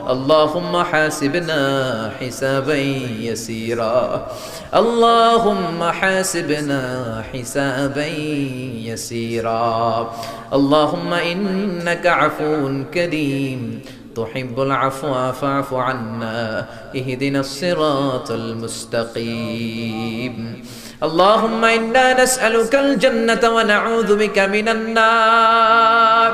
اللهم حاسبنا حسابا يسيرا اللهم حاسبنا حسابا يسيرا اللهم إنك عفو كريم تحب العفو فاعف عنا اهدنا الصراط المستقيم اللهم إنا نسألك الجنة ونعوذ بك من النار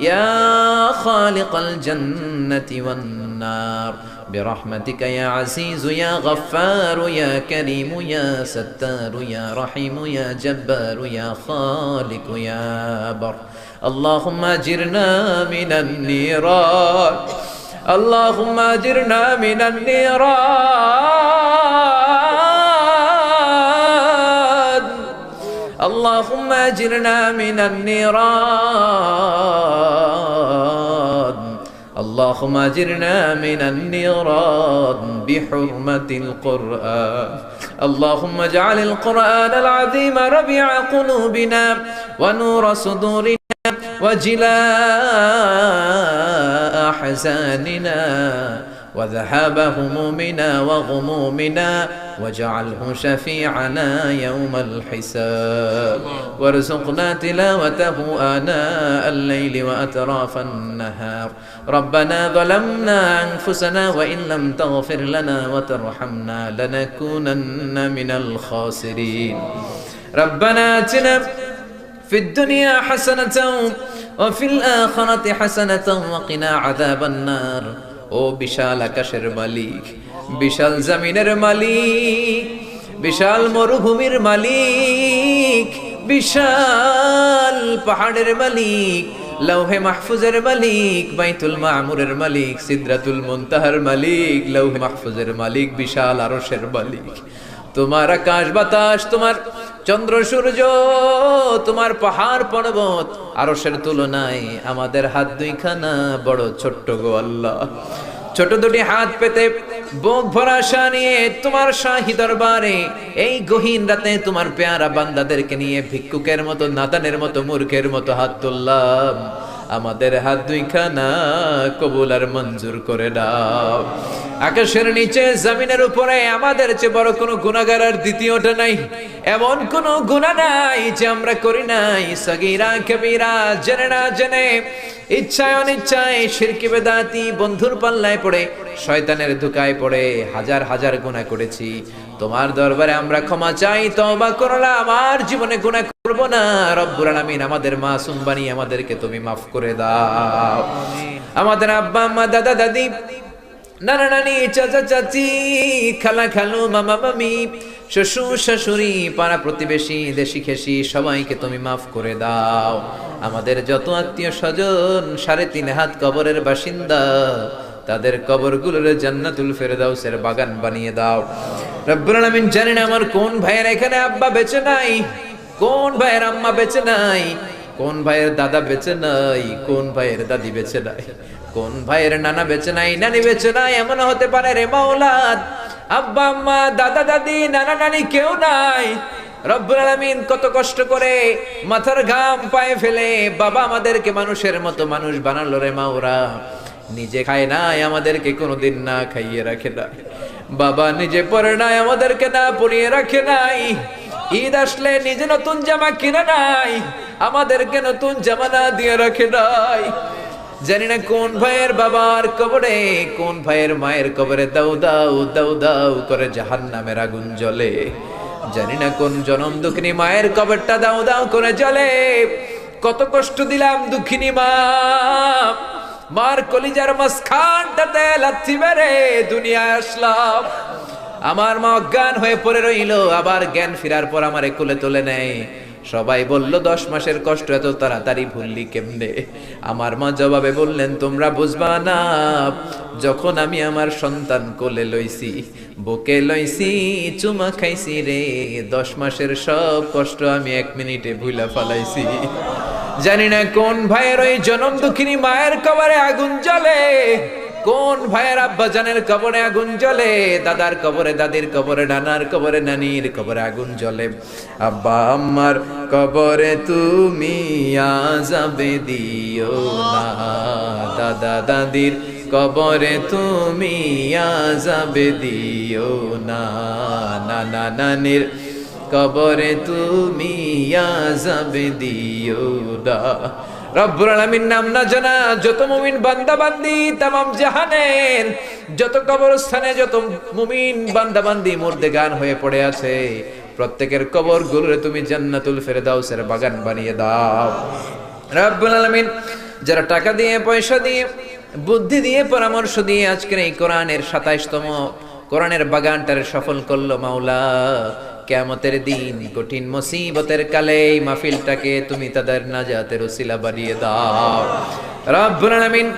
يا خالق الجنة والنار برحمتك يا عزيز يا غفار يا كريم يا ستار يا رحيم يا جبار يا خالق يا بر اللهم أجرنا من النيران اللهم أجرنا من النيران اللهم أجرنا من النيران اللهم أجرنا من النيران بحرمة القرآن اللهم اجعل القرآن العظيم ربيع قلوبنا ونور صدورنا وجلاء أحزاننا وذهاب همومنا وغمومنا واجعله شفيعنا يوم الحساب وارزقنا تلاوته آناء الليل وأطراف النهار ربنا ظلمنا أنفسنا وإن لم تغفر لنا وترحمنا لنكونن من الخاسرين ربنا آتنا في الدنيا حسنة وفي الآخرة حسنة وقنا عذاب النار ও বিশাল আকাশের মালিক বিশাল জমিনের মালিক বিশাল মরুভূমির মালিক বিশাল পাহাড়ের মালিক লৌহে মাহফুজের মালিক বাইতুল মামুরের মালিক সিদরাতুল মুনতাহার মালিক লৌহে মাহফুজের মালিক বিশাল আরশের মালিক তোমার আকাশ বাতাস তোমার চন্দ্র সূর্য তোমার পাহাড় পর্বত আরশের তুলনায় আমাদের হাত দুইখানা বড় ছোট্ট গো আল্লাহ ছোট দুটি হাত পেতে বুক ভরা আশা নিয়ে তোমার শাহী দরবারে এই গহীন রাতে তোমার পেয়ারা বান্দাদেরকে নিয়ে ভিক্ষুকের মতো নাদানের মতো মূর্খের মতো হাত তুললাম আমাদের হাত দুইখানা কবুল আর মঞ্জুর করে দাও আকাশের নিচে জমিনের উপরে আমাদের চেয়ে বড় কোনো গুনাহগার আর দ্বিতীয়টা নাই এমন কোনো গুনাহ নাই যে আমরা করি নাই সগীরা কবিরা জেনে না জেনে ইচ্ছায় অনিচ্ছায় শিরকি বেদাতি বন্ধুর পাল্লায় পড়ে শয়তানের ধোঁকায় পড়ে হাজার হাজার গুনাহ করেছি তোমার দরবারে আমরা ক্ষমা চাই তওবা করলাম আর জীবনে গুনাহ করব না রব্বুল আলামিন আমাদের মাসুম বানিয়ে আমাদেরকে তুমি মাফ করে দাও আমাদের আব্বা আম্মা দাদা দাদি নানা নানি চাচা চাচি খালা খালু মামা মামি শ্বশুর শাশুড়ি পাড়া প্রতিবেশী দেশি খেসি সবাইকে তুমি মাফ করে দাও আমাদের যত আত্মীয় স্বজন 3.5 হাত কবরের বাসিন্দা তাদের কবরগুলোর জান্নাতুল ফেরদাউসের বাগান বানিয়ে দাও রব্বুল আলামিন জানেন আমার কোন ভাইয়ের এখানে আব্বা বেঁচে নাই কোন ভাইয়ের আম্মা বেঁচে নাই কোন ভাইয়ের দাদা বেঁচে নাই কোন ভাইয়ের দাদি বেঁচে নাই কোন ভাইয়ের নানা বেঁচে নাই নানি বেঁচে নাই এমন হতে পারে রে মাওলা আব্বা আম্মা দাদা দাদি নানা নানি কেউ নাই রব্বুল আলামিন কত কষ্ট করে মাথার ঘাম পায়ে ফেলে বাবা আমাদেরকে মানুষের মতো মানুষ বানালো রে মাওলা নিজে খায় নাই আমাদেরকে কোনোদিন না খাইয়ে রাখে না বাবা নিজে পরে নাই আমাদেরকে না পরিয়ে রাখে নাই ঈদ আসলে নিজে নতুন জামা কিনে নাই আমাদেরকে নতুন জামা না দিয়ে রাখে নাই জানি না কোন ভাইয়ের বাবার কবরে কোন ভাইয়ের মায়ের কবরে দাউ দাউ দাউ দাউ করে জাহান্নামের আগুন জ্বলে জানি না কোন জনম দুঃখিনী মায়ের কবরটা দাউ দাউ করে জ্বলে কত কষ্ট দিলাম দুঃখিনী মা মার কলিজার মাঝখানটাতে লাথি মেরে দুনিয়ায় আসলাম আমার মা অজ্ঞান হয়ে পড়ে রইল আবার জ্ঞান ফেরার পর আমারে কোলে তুলে নেয় সবাই বলল 10 মাসের কষ্ট এত তাড়াতাড়ি ভুললি কেমনে আমার মা জবাবে বললেন তোমরা বুঝবা না যখন আমি আমার সন্তান কোলে লইছি বুকে লইছি চুমা খাইছি রে 10 মাসের সব কষ্ট আমি 1 মিনিটে ভুলা ফলাইছি জানি না কোন ভাইয়ের ওই জনম দুঃখিনী মায়ের কবরে আগুন জ্বলে কোন ভাইয়ের আব্বা জানের কবরে আগুন জ্বলে দাদার কবরে দাদির কবরে নানার কবরে নানির কবরে আগুন জ্বলে আব্বা আম্মার কবরে তুমি আযাব দিও না দাদা দাদির কবরে তুমি আযাব দিও না, নানা নানির কবরে তুমি আযাব দিও না। রব্বুল আলামিন নাম না জানা যত মুমিন বান্দা বান্দি তামাম জাহানের যত কবরস্থানে যত মুমিন বান্দা বান্দি মুর্দেগান হয়ে পড়ে আছে, প্রত্যেকের কবর গুলোরে তুমি জান্নাতুল ফেরদাউসের বাগান বানিয়ে দাও। রব্বুল আলামিন যারা টাকা দিয়ে, পয়সা দিয়ে, বুদ্ধি দিয়ে, পরামর্শ দিয়ে আজকের এই কোরআনের 27তম কোরআনের বাগানটারে সফল করলো, মাওলা কিয়ামতের দিন কঠিন মুসিবতের কালে এই মাহফিলটাকে তুমি তাদের নাজাতের ওসিলা বানিয়ে দাও। রব্বুল আলামিন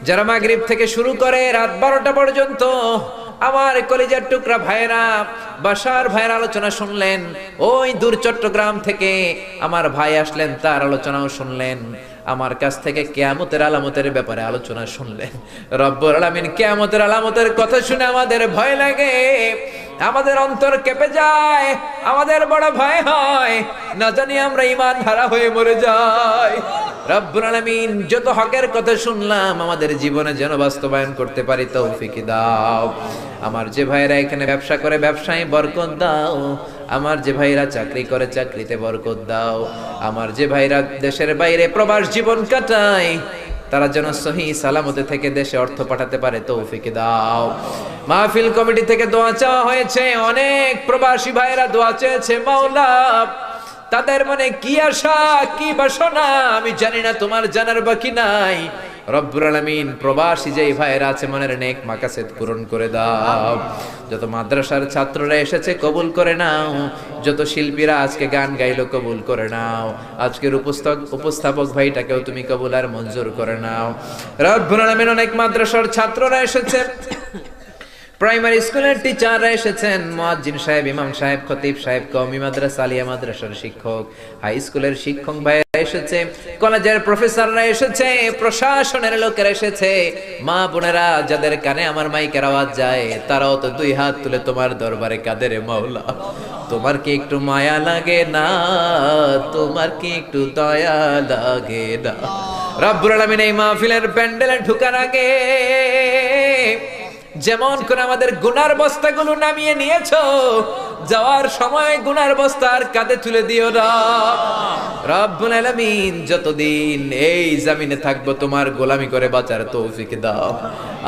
যারা মাগরিব থেকে শুরু করে রাত 12টা পর্যন্ত আমার কলিজার টুকরা ভাইরা, বাসার ভাইয়ের আলোচনা শুনলেন, ওই দূর চট্টগ্রাম থেকে আমার ভাই আসলেন, তার আলোচনাও শুনলেন, আমার কাছ থেকে কিয়ামতের আলামতের ব্যাপারে আলোচনা শুনলেন। রব্বুল আলামিন কিয়ামতের আলামতের কথা শুনে আমাদের ভয় লাগে, আমাদের অন্তর কেঁপে যায়, আমাদের বড় ভয় হয়, না জানি আমরা ঈমান হারা হয়ে মরে যাই। রব্বুল আলামিন যত হকের কথা শুনলাম আমাদের জীবনে যেন বাস্তবায়ন করতে পারি তৌফিক দাও। আমার যে ভাইরা এখানে ব্যবসা করে ব্যবসায় বরকত দাও, আমার যে ভাইরা চাকরি করে চাকরিতে বরকত দাও, আমার যে ভাইরা দেশের বাইরে প্রবাস জীবন কাটায় তারা যেন সহি সালামতে থেকে দেশে অর্থ পাঠাতে পারে তৌফিক দাও। মাহফিল কমিটি থেকে দোয়া চাওয়া হয়েছে, অনেক প্রবাসী ভাইরা দোয়া চেয়েছে, মাওলা তাদের মনে কি আশা কি বাসনা আমি জানি না, তোমার জানার বাকি নাই। রব্বুল আলামিন প্রবাসী যেই ভাইরা আছে মনের নেক মাকাসেদ পূরণ করে দাও। যত মাদ্রাসার ছাত্ররা এসেছে কবুল করে নাও, যত শিল্পীরা আজকে গান গাইলো কবুল করে নাও, আজকের উপস্থাপক ভাইটাকেও তুমি কবুল আর মঞ্জুর করে নাও। রব্বুল আলামিন অনেক মাদ্রাসার ছাত্ররা এসেছে, প্রাইমারি স্কুলের টিচাররা এসেছেন, মুয়াজ্জিন সাহেব, ইমাম সাহেব, খতিব সাহেব, কওমি মাদ্রাসা, আলিয়া মাদ্রাসার শিক্ষক, হাই স্কুলের শিক্ষক ভাইরা এসেছে, কলেজের প্রফেসররা এসেছে, প্রশাসনের লোকেরা এসেছে, মা বোনেরা যাদের কানে আমার মাইকের আওয়াজ যায় তারাও তো দুই হাত তুলে তোমার দরবারে কাঁদে রে মাওলা। তোমার কি একটু মায়া লাগে না? তোমার কি একটু দয়া লাগে না? রব্বুল আলামিন এই মাহফিলের প্যান্ডেলে ঢোকার আগে যেমন করে আমাদের গুনার বস্তাগুলো নামিয়ে নিয়েছো, যাওয়ার সময় গুনার বস্তা আর কাঁধে তুলে দিও না। রব্বুল আলামিন যতদিন এই জমিনে থাকবো তোমার গোলামি করে বাঁচার তৌফিক দাও।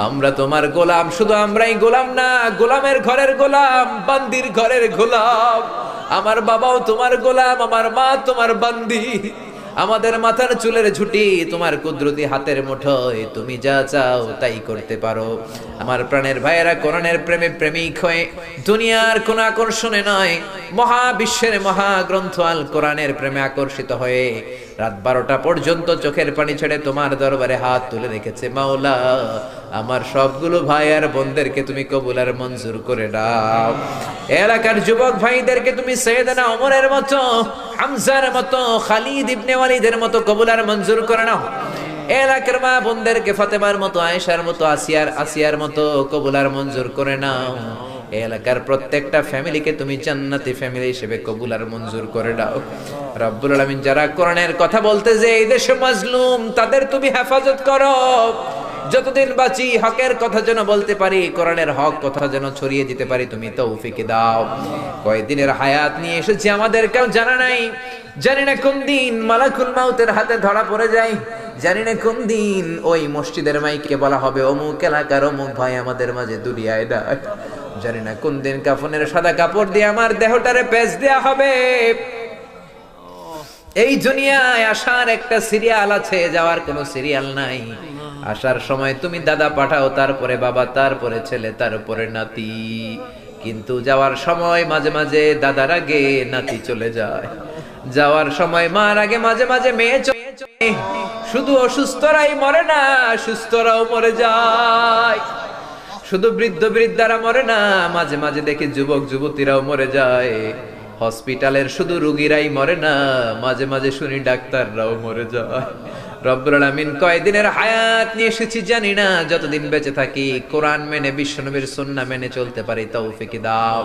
আমরা তোমার গোলাম, শুধু আমরাই গোলাম না, গোলামের ঘরের গোলাম, বান্দির ঘরের গোলাম। আমার বাবাও তোমার গোলাম, আমার মা তোমার বান্দি, আমাদের মাথার চুলের ঝুঁটি তোমার কুদরতি হাতের মুঠোয়, তুমি যা চাও তাই করতে পারো। আমার প্রাণের ভাইয়েরা কোরআনের প্রেমে প্রেমিক হয়ে দুনিয়ার কোন আকর্ষণে নয়, মহাবিশ্বের মহাগ্রন্থ আল কোরআনের প্রেমে আকর্ষিত হয়ে রাত 12টা পর্যন্ত চোখের পানি ছেড়ে তোমার দরবারে হাত তুলে রেখেছে। মাওলা আমার সবগুলো ভাই আর বোনদেরকে তুমি কবুল আর মঞ্জুর করে দাও। এলাকার যুবক ভাইদেরকে তুমি সাইয়েদনা ওমরের মতো, হামজার মতো, খালিদ ইবনে ওয়ালিদের মতো কবুল আর মঞ্জুর করে নাও। এলাকার মা বোনদেরকে ফাতেমার মতো, আয়েশার মতো, আসিয়ার মতো কবুল আর মঞ্জুর করে নাও। এলাকার প্রত্যেকটা ফ্যামিলিকে তুমি জান্নাতি ফ্যামিলি হিসেবে কবুল আর মঞ্জুর করে দাও। রব্বুল আলামিন যারা কোরআনের কথা বলতে যে এই দেশে মাজলুম তাদের তুমি হেফাজত করো। যতদিন বাঁচি হকের কথা যেন বলতে পারি, কোরআনের হক কথা যেন ছড়িয়ে দিতে পারি, তুমি তৌফিক দাও। কয়দিনের হায়াত নিয়ে এসেছি আমাদের কেউ জানা নাই, জানি না কোন দিন মালাকুল মাউতের হাতে ধরা পড়ে যায়, জানি না কোন দিন ওই মসজিদের মাইকে বলা হবে অমুক এলাকার অমুক ভাই আমাদের মাঝে দুনিয়ায় ডাক, জানি না কোন দিন কাফনের সাদা কাপড় দিয়ে আমার দেহটারে পেঁচ দেয়া হবে। এই দুনিয়ায় আসার একটা সিরিয়াল আছে, যাওয়ার কোনো সিরিয়াল নাই। আসার সময় তুমি দাদা পাঠাও, তারপরে বাবা, তারপরে ছেলে, তারপরে নাতি, কিন্তু যাওয়ার সময় মাঝে মাঝে দাদার আগে নাতি চলে যায়, যাওয়ার সময় মার আগে মাঝে মাঝে মেয়ে চলে। শুধু অসুস্থরাই মরে না, সুস্থরাও মরে যায়। শুধু বৃদ্ধ বৃদ্ধারা মরে না, মাঝে মাঝে দেখি যুবক যুবতীরাও মরে যায়। হসপিটালের শুধু রোগীরাই মরে না, মাঝে মাঝে শুনি ডাক্তাররাও মরে যায়। রব্বুল আলামিন কয়দিনের হায়াত নিয়ে এসেছি জানি না, যতদিন বেঁচে থাকি কোরআন মেনে বিশ্বনবীর সুন্নাহ মেনে চলতে পারি তৌফিক দাও।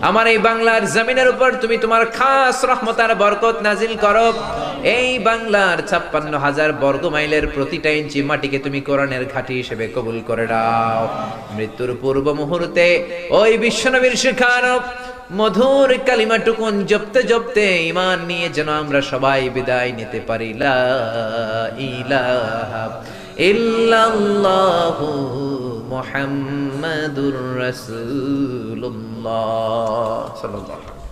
আমার এই বাংলার জমিনের উপর তুমি তোমার খাস রহমত আর বরকত নাজিল করো। এই বাংলার 56,000 বর্গ মাইলের প্রতিটা ইঞ্চি মাটিকে তুমি কোরআনের ঘাঁটি হিসেবে কবুল করে দাও। মৃত্যুর পূর্ব মুহূর্তে ওই বিশ্বনবীর শিখানো মধুর কালিমাটুকুন জপতে জপতে ঈমান নিয়ে যেন আমরা সবাই বিদায় নিতে পারি। লা ইলাহা ইল্লাল্লাহু মুহাম্মাদুর রাসূলুল্লাহ সাল্লাল্লাহু